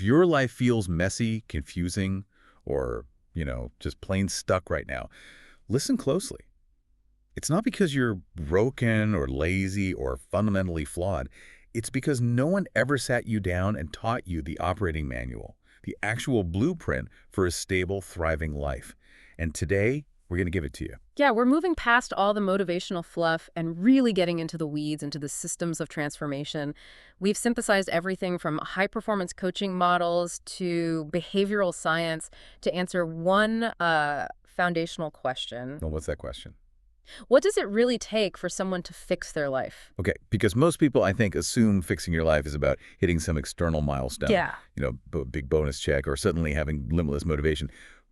your life feels messy, confusing, or, just plain stuck right now, listen closely. It's not because you're broken or lazy or fundamentally flawed. It's because no one ever sat you down and taught you the operating manual, the actual blueprint for a stable, thriving life. And today, we're going to give it to you. Yeah, we're moving past all the motivational fluff and really getting into the weeds, into the systems of transformation. We've synthesized everything from high-performance coaching models to behavioral science to answer one foundational question. Well, what's that question? What does it really take for someone to fix their life? Okay, because most people, I think, assume fixing your life is about hitting some external milestone, Yeah. Big bonus check or suddenly having limitless motivation.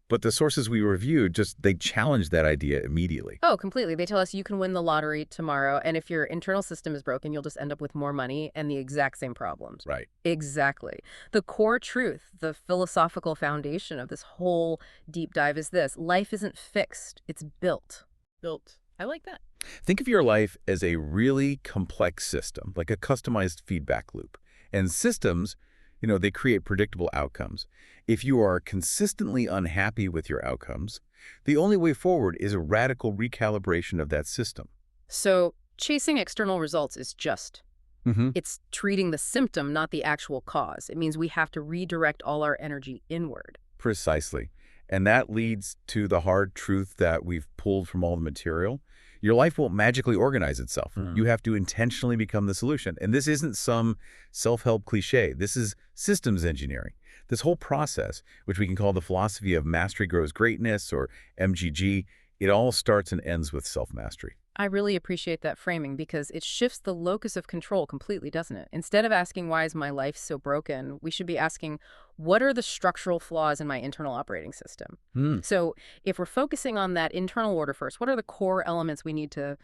But the sources we reviewed, they challenge that idea immediately. Oh, completely. They tell us you can win the lottery tomorrow, and if your internal system is broken, you'll just end up with more money and the exact same problems. Right. Exactly. The core truth, the philosophical foundation of this whole deep dive is this: life isn't fixed, it's built. Built. I like that. Think of your life as a really complex system, like a customized feedback loop. And systems, they create predictable outcomes. If you are consistently unhappy with your outcomes, the only way forward is a radical recalibration of that system. So chasing external results is just. It's treating the symptom, not the actual cause. It means we have to redirect all our energy inward. Precisely. And that leads to the hard truth that we've pulled from all the material. Your life won't magically organize itself. You have to intentionally become the solution. And this isn't some self-help cliche. This is systems engineering. This whole process, which we can call the philosophy of mastery grows greatness or MGG, it all starts and ends with self-mastery. I really appreciate that framing because it shifts the locus of control completely, doesn't it? Instead of asking, why is my life so broken, we should be asking, what are the structural flaws in my internal operating system? So if we're focusing on that internal order first, what are the core elements we need to,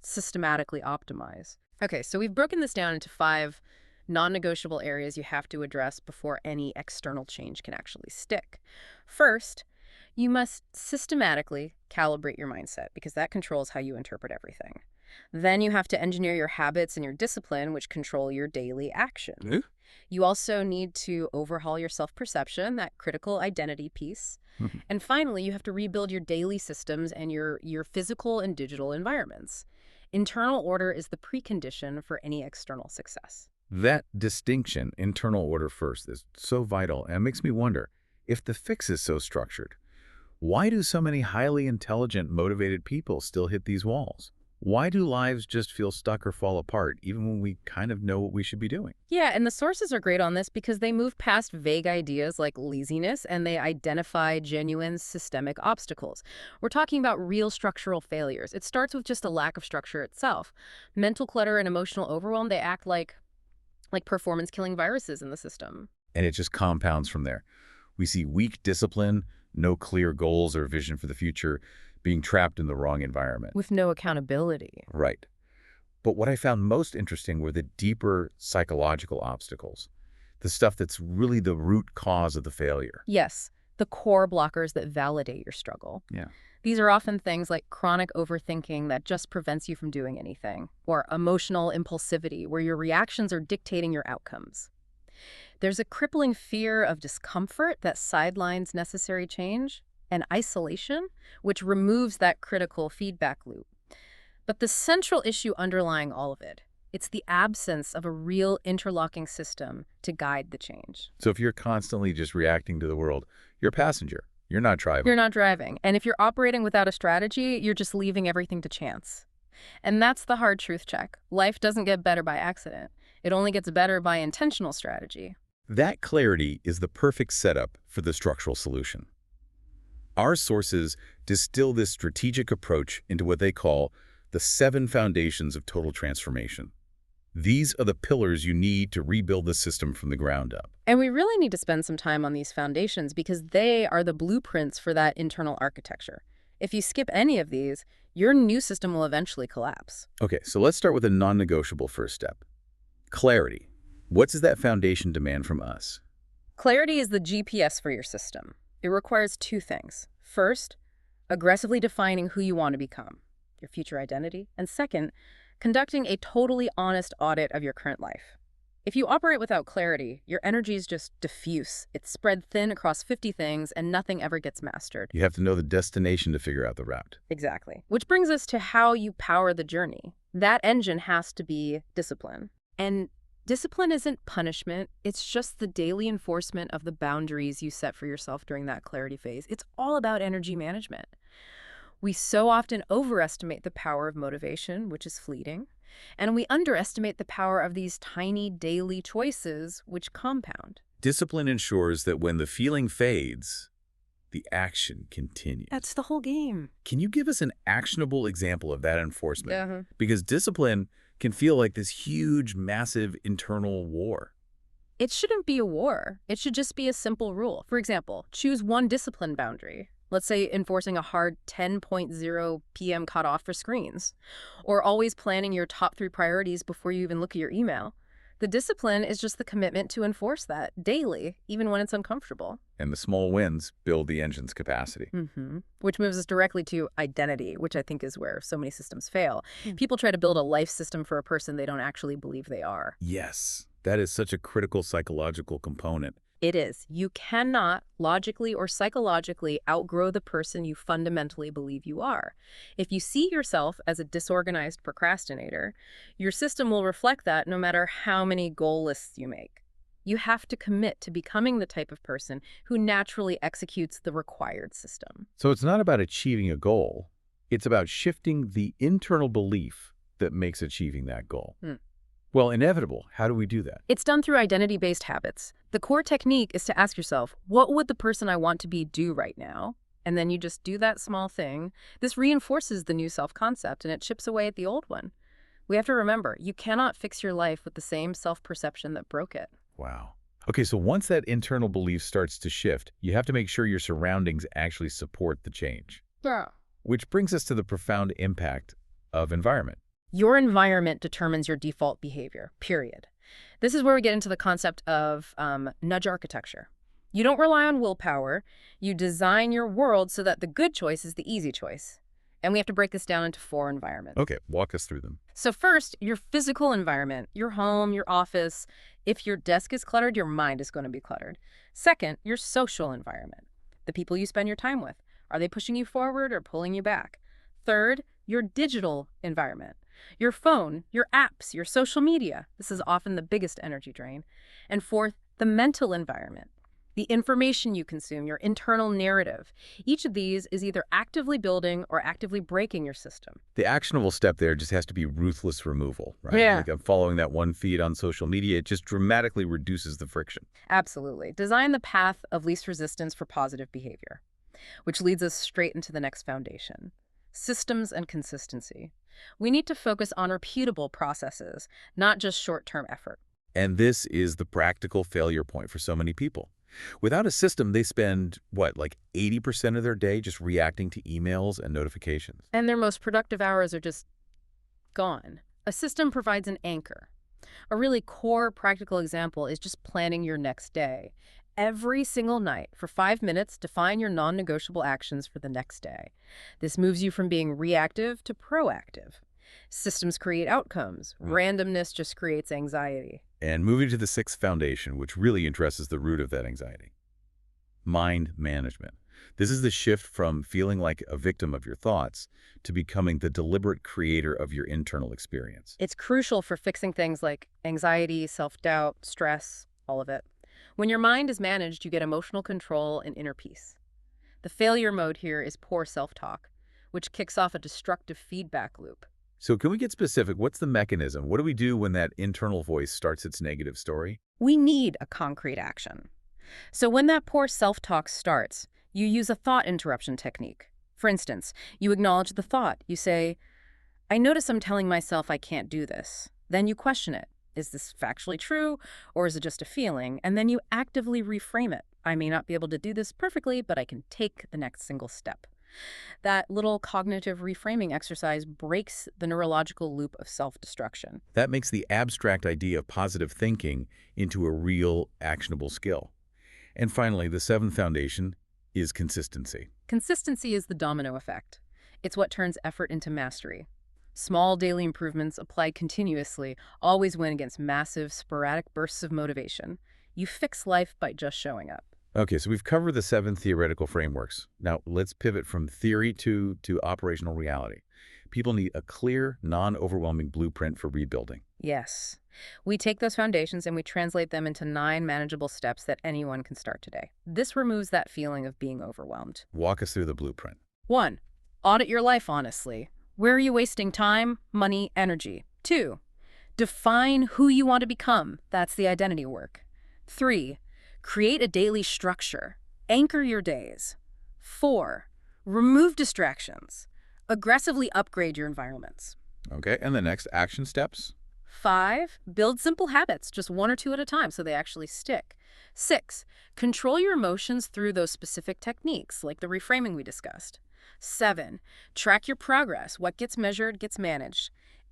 systematically optimize? Okay, so we've broken this down into 5 non-negotiable areas you have to address before any external change can actually stick. First, you must systematically calibrate your mindset because that controls how you interpret everything. Then you have to engineer your habits and your discipline, which control your daily action. You also need to overhaul your self-perception, that critical identity piece. And finally, you have to rebuild your daily systems and your physical and digital environments. Internal order is the precondition for any external success. That distinction, internal order first, is so vital and makes me wonder, if the fix is so structured, why do so many highly intelligent, motivated people still hit these walls? Why do lives just feel stuck or fall apart, even when we kind of know what we should be doing? Yeah, and the sources are great on this because they move past vague ideas like laziness and they identify genuine systemic obstacles. We're talking about real structural failures. It starts with just a lack of structure itself. Mental clutter and emotional overwhelm, they act like performance-killing viruses in the system. And it just compounds from there. We see weak discipline, no clear goals or vision for the future, being trapped in the wrong environment. With no accountability. Right. But what I found most interesting were the deeper psychological obstacles, the stuff that's really the root cause of the failure. Yes, the core blockers that validate your struggle. Yeah. These are often things like chronic overthinking that just prevents you from doing anything, or emotional impulsivity where your reactions are dictating your outcomes. There's a crippling fear of discomfort that sidelines necessary change, and isolation, which removes that critical feedback loop. But the central issue underlying all of it, it's the absence of a real interlocking system to guide the change. So if you're constantly just reacting to the world, you're a passenger. You're not driving. You're not driving. And if you're operating without a strategy, you're just leaving everything to chance. And that's the hard truth check. Life doesn't get better by accident. It only gets better by intentional strategy. That clarity is the perfect setup for the structural solution. Our sources distill this strategic approach into what they call the 7 foundations of total transformation. These are the pillars you need to rebuild the system from the ground up. And we really need to spend some time on these foundations because they are the blueprints for that internal architecture. If you skip any of these, your new system will eventually collapse. Okay, so let's start with a non-negotiable first step. Clarity. What does that foundation demand from us? Clarity is the GPS for your system. It requires 2 things. First, aggressively defining who you want to become, your future identity. And second, conducting a totally honest audit of your current life. If you operate without clarity, your energy is just diffuse. It's spread thin across 50 things and nothing ever gets mastered. You have to know the destination to figure out the route. Exactly. Which brings us to how you power the journey. That engine has to be discipline. And discipline isn't punishment. It's just the daily enforcement of the boundaries you set for yourself during that clarity phase. It's all about energy management. We so often overestimate the power of motivation, which is fleeting, and we underestimate the power of these tiny daily choices, which compound. Discipline ensures that when the feeling fades, the action continues. That's the whole game. Can you give us an actionable example of that enforcement? Uh-huh. Because discipline can feel like this huge, massive internal war. It shouldn't be a war. It should just be a simple rule. For example, choose one discipline boundary. Let's say enforcing a hard 10:00 p.m. cutoff for screens, or always planning your top 3 priorities before you even look at your email. The discipline is just the commitment to enforce that daily, even when it's uncomfortable. And the small wins build the engine's capacity. Which moves us directly to identity, which I think is where so many systems fail. People try to build a life system for a person they don't actually believe they are. Yes, that is such a critical psychological component. It is. You cannot logically or psychologically outgrow the person you fundamentally believe you are. If you see yourself as a disorganized procrastinator, your system will reflect that no matter how many goal lists you make. You have to commit to becoming the type of person who naturally executes the required system. So it's not about achieving a goal. It's about shifting the internal belief that makes achieving that goal. Well, inevitable. How do we do that? It's done through identity-based habits. The core technique is to ask yourself, what would the person I want to be do right now? And then you just do that small thing. This reinforces the new self-concept and it chips away at the old one. We have to remember, you cannot fix your life with the same self-perception that broke it. Wow. Okay, so once that internal belief starts to shift, you have to make sure your surroundings actually support the change. Yeah. Which brings us to the profound impact of environment. Your environment determines your default behavior, period. This is where we get into the concept of nudge architecture. You don't rely on willpower. You design your world so that the good choice is the easy choice. And we have to break this down into 4 environments. Okay, walk us through them. So first, your physical environment, your home, your office. If your desk is cluttered, your mind is going to be cluttered. Second, your social environment, the people you spend your time with. Are they pushing you forward or pulling you back? Third, your digital environment. Your phone, your apps, your social media. This is often the biggest energy drain. And fourth, the mental environment. The information you consume, your internal narrative. Each of these is either actively building or actively breaking your system. The actionable step there just has to be ruthless removal, right? Yeah. Like I'm following that one feed on social media, it just dramatically reduces the friction. Absolutely. Design the path of least resistance for positive behavior, which leads us straight into the next foundation. Systems and consistency. We need to focus on repeatable processes, not just short-term effort. And this is the practical failure point for so many people. Without a system, they spend, like 80% of their day just reacting to emails and notifications. And their most productive hours are just gone. A system provides an anchor. A really core practical example is just planning your next day. Every single night, for 5 minutes, define your non-negotiable actions for the next day. This moves you from being reactive to proactive. Systems create outcomes. Randomness just creates anxiety. And moving to the 6th foundation, which really addresses the root of that anxiety. Mind management. This is the shift from feeling like a victim of your thoughts to becoming the deliberate creator of your internal experience. It's crucial for fixing things like anxiety, self-doubt, stress, all of it. When your mind is managed, you get emotional control and inner peace. The failure mode here is poor self-talk, which kicks off a destructive feedback loop. So can we get specific? What's the mechanism? What do we do when that internal voice starts its negative story? We need a concrete action. So when that poor self-talk starts, you use a thought interruption technique. For instance, you acknowledge the thought. You say, I notice I'm telling myself I can't do this. Then you question it. Is this factually true, or is it just a feeling? And then you actively reframe it. I may not be able to do this perfectly, but I can take the next single step. That little cognitive reframing exercise breaks the neurological loop of self-destruction. That makes the abstract idea of positive thinking into a real, actionable skill. And finally, the 7th foundation is consistency. Consistency is the domino effect. It's what turns effort into mastery. Small daily improvements applied continuously always win against massive, sporadic bursts of motivation. You fix life by just showing up. Okay, so we've covered the 7 theoretical frameworks. Now let's pivot from theory to operational reality. People need a clear, non-overwhelming blueprint for rebuilding. Yes. We take those foundations and we translate them into 9 manageable steps that anyone can start today. This removes that feeling of being overwhelmed. Walk us through the blueprint. 1. Audit your life honestly. Where are you wasting time, money, energy? 2. Define who you want to become. That's the identity work. 3. Create a daily structure. Anchor your days. 4. Remove distractions. Aggressively upgrade your environments. Okay, and the next action steps? 5. Build simple habits, just 1 or 2 at a time so they actually stick. 6. Control your emotions through those specific techniques, like the reframing we discussed. 7. Track your progress. What gets measured gets managed.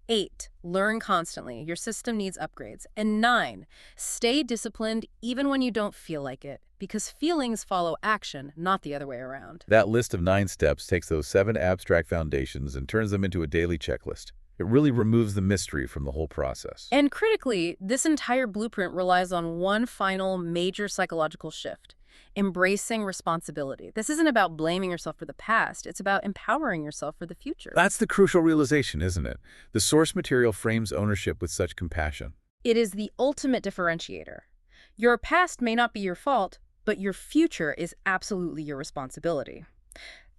8. Learn constantly. Your system needs upgrades. And 9. Stay disciplined even when you don't feel like it, because feelings follow action, not the other way around. That list of 9 steps takes those 7 abstract foundations and turns them into a daily checklist. It really removes the mystery from the whole process. And critically, this entire blueprint relies on one final major psychological shift: embracing responsibility. This isn't about blaming yourself for the past. It's about empowering yourself for the future. That's the crucial realization, isn't it? The source material frames ownership with such compassion. It is the ultimate differentiator. Your past may not be your fault, but your future is absolutely your responsibility.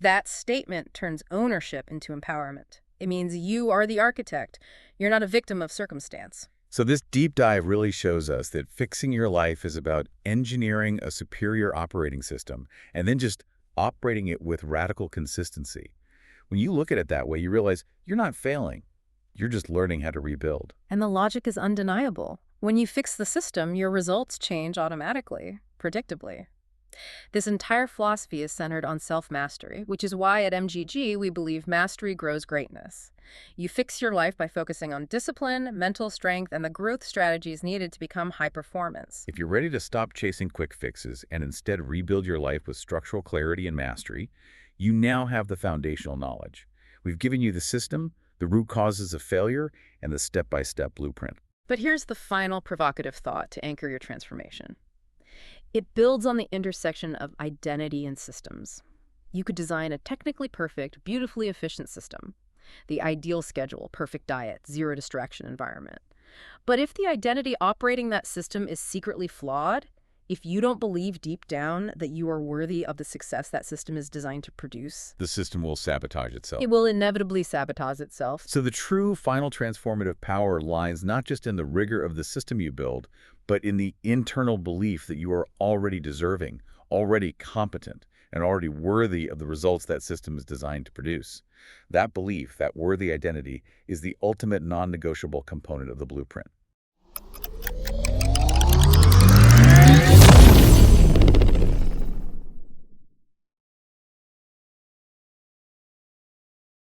That statement turns ownership into empowerment. It means you are the architect. You're not a victim of circumstance. So this deep dive really shows us that fixing your life is about engineering a superior operating system and then just operating it with radical consistency. When you look at it that way, you realize you're not failing. You're just learning how to rebuild. And the logic is undeniable. When you fix the system, your results change automatically, predictably. This entire philosophy is centered on self-mastery, which is why at MGG we believe mastery grows greatness. You fix your life by focusing on discipline, mental strength, and the growth strategies needed to become high performance. If you're ready to stop chasing quick fixes and instead rebuild your life with structural clarity and mastery, you now have the foundational knowledge. We've given you the system, the root causes of failure, and the step-by-step blueprint. But here's the final provocative thought to anchor your transformation. It builds on the intersection of identity and systems. You could design a technically perfect, beautifully efficient system. The ideal schedule, perfect diet, zero distraction environment. But if the identity operating that system is secretly flawed, if you don't believe deep down that you are worthy of the success that system is designed to produce, The system will sabotage itself. it will inevitably sabotage itself. So the true final transformative power lies not just in the rigor of the system you build, but in the internal belief that you are already deserving, already competent, and already worthy of the results that system is designed to produce. That belief, that worthy identity, is the ultimate non-negotiable component of the blueprint.